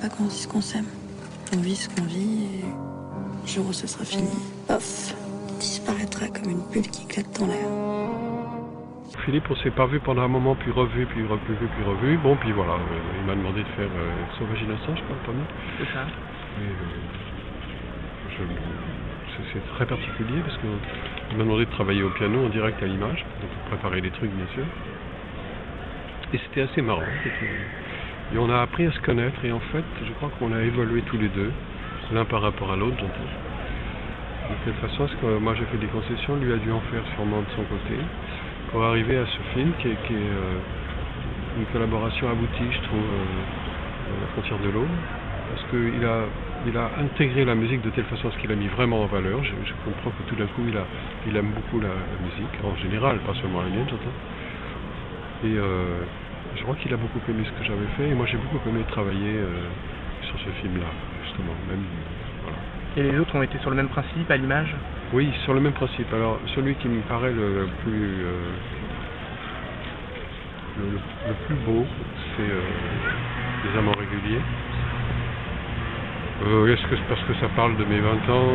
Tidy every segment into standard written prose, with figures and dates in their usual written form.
pas qu'on dise qu'on s'aime. On vit ce qu'on vit et le jour où ce sera fini, pof, il disparaîtra comme une bulle qui éclate dans l'air. Philippe, on s'est pas vu pendant un moment, puis revu, puis revu. Bon, puis voilà, il m'a demandé de faire Sauvage Innocent, je crois, Tony. C'est ça. C'est très particulier parce qu'il m'a demandé de travailler au piano en direct à l'image, donc préparer les trucs bien sûr. Et c'était assez marrant. Et on a appris à se connaître et en fait, je crois qu'on a évolué tous les deux, l'un par rapport à l'autre, j'entends. De telle façon, parce que moi j'ai fait des concessions, lui a dû en faire sûrement de son côté, pour arriver à ce film qui est une collaboration aboutie, je trouve, La Frontière de l'Aube, parce qu'il a intégré la musique de telle façon à ce qu'il a mis vraiment en valeur. Je comprends que tout d'un coup il aime beaucoup la musique, en général, pas seulement la mienne, j'entends. Et je crois qu'il a beaucoup aimé ce que j'avais fait, et moi j'ai beaucoup aimé travailler sur ce film-là, justement. Même, voilà. Et les autres ont été sur le même principe, à l'image? Oui, sur le même principe. Alors, celui qui me paraît le plus beau, c'est Les Amants Réguliers. Est-ce que c'est parce que ça parle de mes 20 ans,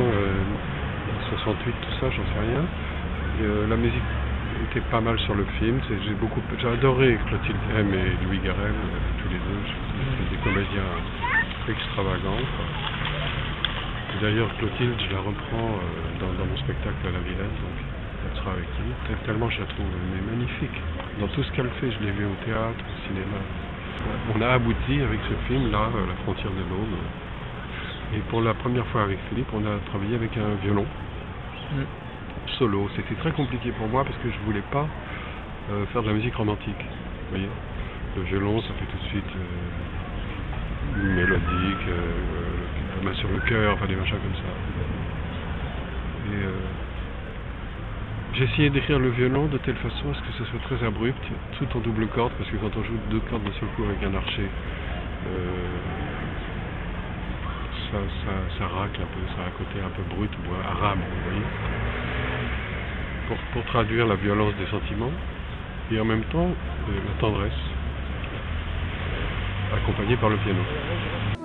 68, tout ça, j'en sais rien. Et, la musique était pas mal sur le film. J'ai adoré Clotilde M et Louis Garrel, tous les deux. C'est des comédiens extravagants, quoi. D'ailleurs, Clotilde, je la reprends dans mon spectacle à la Villette, donc elle sera avec lui. Tellement je la trouve magnifique. Dans tout ce qu'elle fait, je l'ai vu au théâtre, au cinéma. On a abouti avec ce film-là, La Frontière de l'Aube. Et pour la première fois avec Philippe, on a travaillé avec un violon solo. C'était très compliqué pour moi parce que je voulais pas faire de la musique romantique. Vous voyez, le violon, ça fait tout de suite mélodique, la main sur le cœur, enfin des machins comme ça. Et j'ai essayé d'écrire le violon de telle façon à ce que ce soit très abrupt, tout en double corde, parce que quand on joue deux cordes d'un seul coup avec un archer, ça racle un peu, ça a un côté un peu brut ou à rame, vous voyez. Pour traduire la violence des sentiments, et en même temps la tendresse, accompagnée par le piano.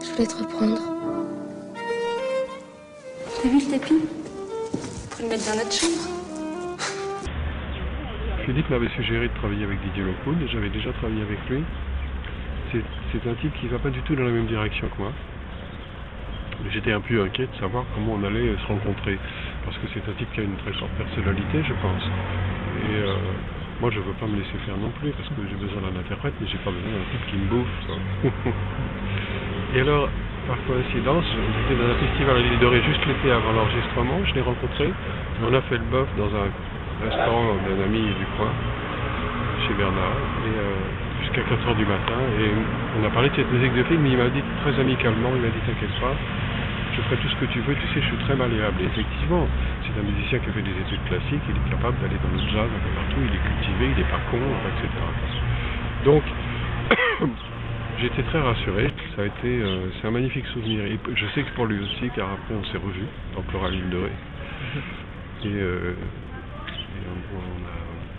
Je voulais te reprendre. T'as vu le tapis? Faut le mettre dans notre chambre. Philippe m'avait suggéré de travailler avec Didier Lockwood, et j'avais déjà travaillé avec lui. C'est un type qui va pas du tout dans la même direction que moi. J'étais un peu inquiet de savoir comment on allait se rencontrer, parce que c'est un type qui a une très forte personnalité, je pense. Et moi, je veux pas me laisser faire non plus, parce que j'ai besoin d'un interprète, mais j'ai pas besoin d'un type qui me bouffe. Et alors, par coïncidence, j'étais dans un festival à l'Île de Ré juste l'été avant l'enregistrement, je l'ai rencontré, on a fait le bœuf dans un restaurant d'un ami du coin, chez Bernard, et jusqu'à 4h du matin, et on a parlé de cette musique de film, il m'a dit très amicalement, il m'a dit t'inquiète pas, je ferai tout ce que tu veux, tu sais, je suis très malléable. Et effectivement, c'est un musicien qui a fait des études classiques, il est capable d'aller dans le jazz un peu partout, il est cultivé, il n'est pas con, etc. Donc, j'étais très rassuré, ça a été, c'est un magnifique souvenir. Et je sais que pour lui aussi, car après on s'est revus dans Coraline de Ré. Et on a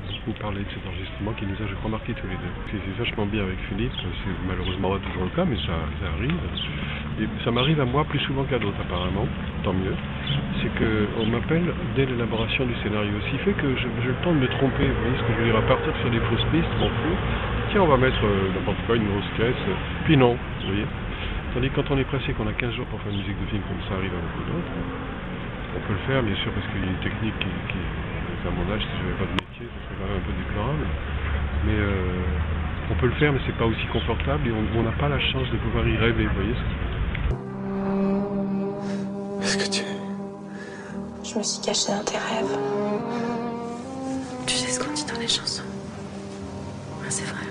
beaucoup parlé de cet enregistrement qui nous a, je crois, marqué tous les deux. C'est vachement bien avec Philippe, c'est malheureusement pas toujours le cas, mais ça arrive. Et ça m'arrive à moi plus souvent qu'à d'autres apparemment, tant mieux. C'est qu'on m'appelle dès l'élaboration du scénario. Ce qui fait que j'ai le temps de me tromper, vous voyez ce que je veux dire, à partir sur des fausses pistes, m'en fous. Tiens, on va mettre n'importe quoi, une grosse caisse, puis non, vous voyez. Tandis que quand on est pressé, qu'on a 15 jours pour faire une musique de film, comme ça arrive à beaucoup d'autres, on peut le faire, bien sûr, parce qu'il y a une technique qui à mon âge, si je n'avais pas de métier, ça serait quand même un peu déplorable. Mais on peut le faire, mais c'est pas aussi confortable et on n'a pas la chance de pouvoir y rêver, vous voyez ce que je veux dire. Est-ce que tu... Je me suis cachée dans tes rêves. Tu sais ce qu'on dit dans les chansons. Ah, c'est vrai.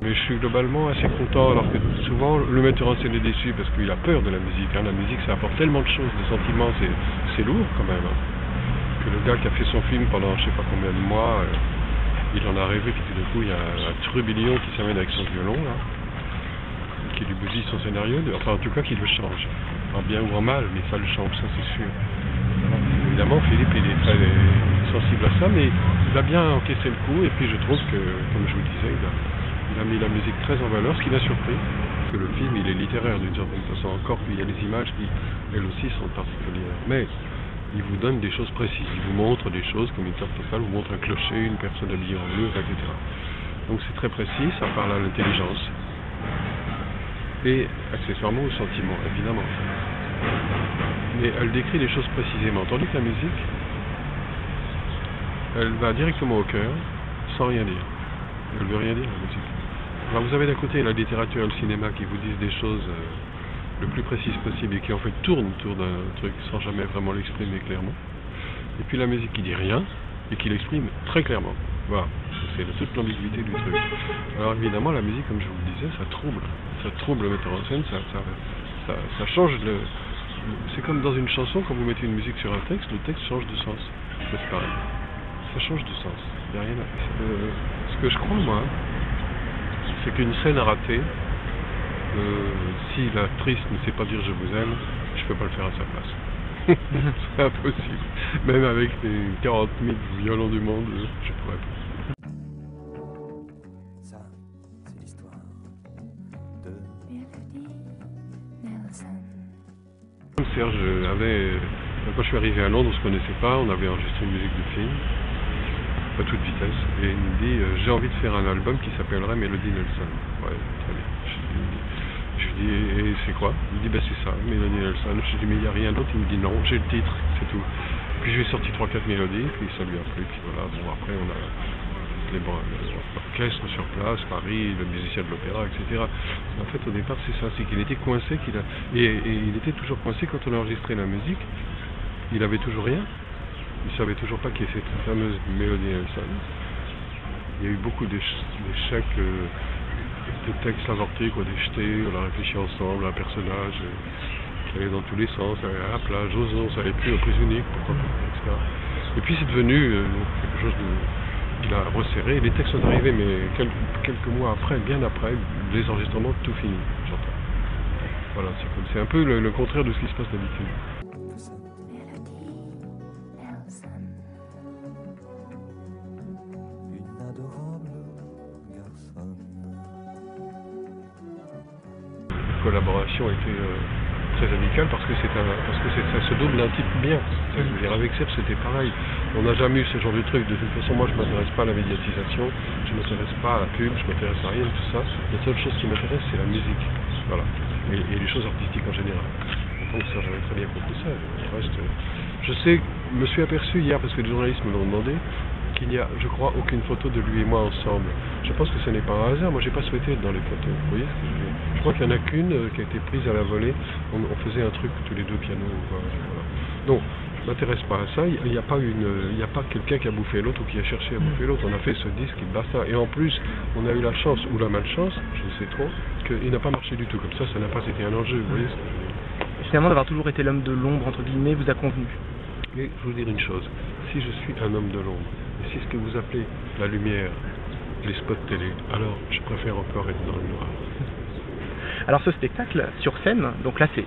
Mais je suis globalement assez content, alors que souvent le metteur en scène est déçu parce qu'il a peur de la musique. Hein. La musique, ça apporte tellement de choses, de sentiments, c'est lourd quand même. Hein. Que le gars qui a fait son film pendant je sais pas combien de mois, il en a rêvé, puis tout d'un coup il y a un trublion qui s'amène avec son violon, là, qui lui bousille son scénario, enfin en tout cas qui le change. En bien ou en mal, mais ça le change, ça c'est sûr. Évidemment, Philippe il est très sensible à ça, mais il a bien encaissé le coup, et puis je trouve que, comme je vous le disais, il a mis la musique très en valeur, ce qui m'a surpris. que le film il est littéraire d'une certaine façon, encore qu'il y a les images qui elles aussi sont particulières. Mais il vous donne des choses précises, il vous montre des choses comme une carte postale, vous montre un clocher, une personne habillée en bleu, etc. Donc c'est très précis, ça parle à l'intelligence. Et accessoirement au sentiment, évidemment. Mais elle décrit les choses précisément, tandis que la musique, elle va directement au cœur, sans rien dire. Elle ne veut rien dire, la musique. Alors vous avez d'un côté la littérature et le cinéma qui vous disent des choses le plus précises possible et qui en fait tournent autour d'un truc sans jamais vraiment l'exprimer clairement. Et puis la musique qui dit rien et qui l'exprime très clairement. Voilà, c'est toute l'ambiguïté du truc. Alors évidemment la musique, comme je vous le disais, ça trouble le metteur en scène, ça change le... C'est comme dans une chanson, quand vous mettez une musique sur un texte, le texte change de sens. C'est pareil. Ça change de sens. Il y a rien à... Ce que je crois, moi, c'est qu'une scène à rater, si l'actrice ne sait pas dire je vous aime, je peux pas le faire à sa place. C'est impossible. Même avec les 40 000 violons du monde, je pourrais pas. Ça, c'est l'histoire de Mélodie Nelson. Serge avait, quand je suis arrivé à Londres, on se connaissait pas, on avait enregistré une musique de film, à toute vitesse, et il me dit j'ai envie de faire un album qui s'appellerait Mélodie Nelson. Ouais, très bien. Je lui dis et c'est quoi? Il me dit c'est ça, Mélodie Nelson. Je lui dis mais il n'y a rien d'autre. Il me dit non, j'ai le titre, c'est tout. Puis je lui ai sorti 3-4 mélodies, puis ça lui a plu, puis voilà. Bon après on a l'orchestre sur place, Paris, le musicien de l'opéra, etc. En fait au départ c'est ça, c'est qu'il était coincé, et il était toujours coincé quand on a enregistré la musique. Il avait toujours rien. Il ne savait toujours pas qui est cette fameuse Mélodie Nelson. Il y a eu beaucoup d'échecs de textes avortés, quoi, des jetés, on a réfléchi ensemble, un personnage qui allait dans tous les sens, à la plage, aux eaux, on ne savait plus, aux prises uniques, pourquoi pas, etc. Et puis c'est devenu quelque chose de... Il a resserré, les textes sont arrivés, mais quelques mois après, bien après, les enregistrements, tout fini, j'entends. Voilà, c'est un peu le contraire de ce qui se passe d'habitude. une adorable garçonne. La collaboration était très amicale parce que ça se double d'un type bien. Je veux dire, avec Serge c'était pareil. On n'a jamais eu ce genre de truc. De toute façon, moi je ne m'intéresse pas à la médiatisation, je ne m'intéresse pas à la pub, je ne m'intéresse à rien de tout ça. La seule chose qui m'intéresse c'est la musique. Voilà. Et les choses artistiques en général. Donc ça j'avais très bien compris ça. Le reste, je me suis aperçu hier parce que les journalistes me l'ont demandé qu'il n'y a, je crois, aucune photo de lui et moi ensemble. Je pense que ce n'est pas un hasard, moi j'ai pas souhaité être dans les photos, vous voyez ce que je veux dire. Je crois qu'il n'y en a qu'une qui a été prise à la volée, on faisait un truc tous les deux piano, voilà. Donc, je ne m'intéresse pas à ça, il n'y a pas quelqu'un qui a bouffé l'autre ou qui a cherché à bouffer l'autre, on a fait ce disque, il basta. Et en plus, on a eu la chance, ou la malchance, je ne sais trop, qu'il n'a pas marché du tout, comme ça n'a pas été un enjeu, vous voyez ce que je veux dire. Finalement, d'avoir toujours été l'homme de l'ombre, entre guillemets, vous a convenu. Et je vous dire une chose, si je suis un homme de l'ombre, et si ce que vous appelez la lumière, les spots télé, alors je préfère encore être dans le noir. Alors ce spectacle, sur scène, donc là c'est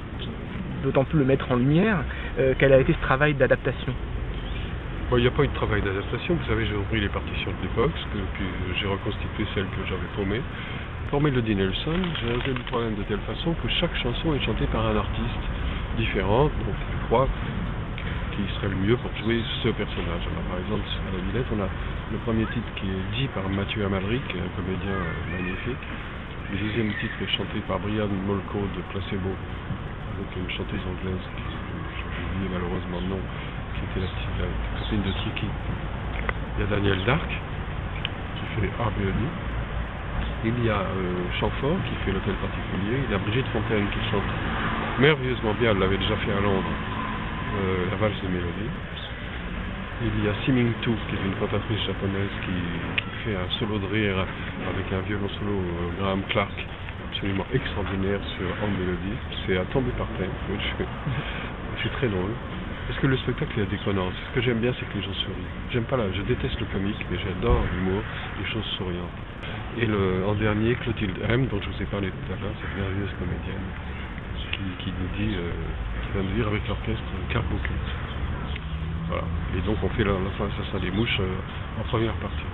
d'autant plus le mettre en lumière, quel a été ce travail d'adaptation? Bon, il n'y a pas eu de travail d'adaptation, vous savez, j'ai repris les partitions de l'époque, puis j'ai reconstitué celles que j'avais paumées. Pour Mélodie Nelson, j'ai résolu le problème de telle façon que chaque chanson est chantée par un artiste différent, donc je crois qui serait le mieux pour jouer ce personnage. Alors, par exemple, à la Villette, on a le premier titre qui est dit par Mathieu Amalric, un comédien magnifique. Le deuxième titre est chanté par Brianne Molko de Placebo, avec une chanteuse anglaise, j'ai oublié malheureusement le nom, qui était la copine de Tricky. Il y a Daniel Dark, qui fait Art Mélodie. Il y a Chamfort, qui fait l'hôtel particulier. Il y a Brigitte Fontaine, qui chante merveilleusement bien, elle l'avait déjà fait à Londres, la valse de Mélodie. Il y a Siming Tu, qui est une cantatrice japonaise qui fait un solo de rire avec un violon solo Graham Clark absolument extraordinaire sur En Mélodie. C'est à tomber par terre. C'est très drôle. Parce que le spectacle est déconnant. Ce que j'aime bien, c'est que les gens sourient. Je déteste le comique, mais j'adore l'humour, les choses souriantes. Et en dernier, Clotilde M, dont je vous ai parlé tout à l'heure, cette merveilleuse comédienne, qui nous dit, qui va nous dire avec l'orchestre Carbocule. Voilà. Et donc on fait la fin, ça sera des mouches en première partie.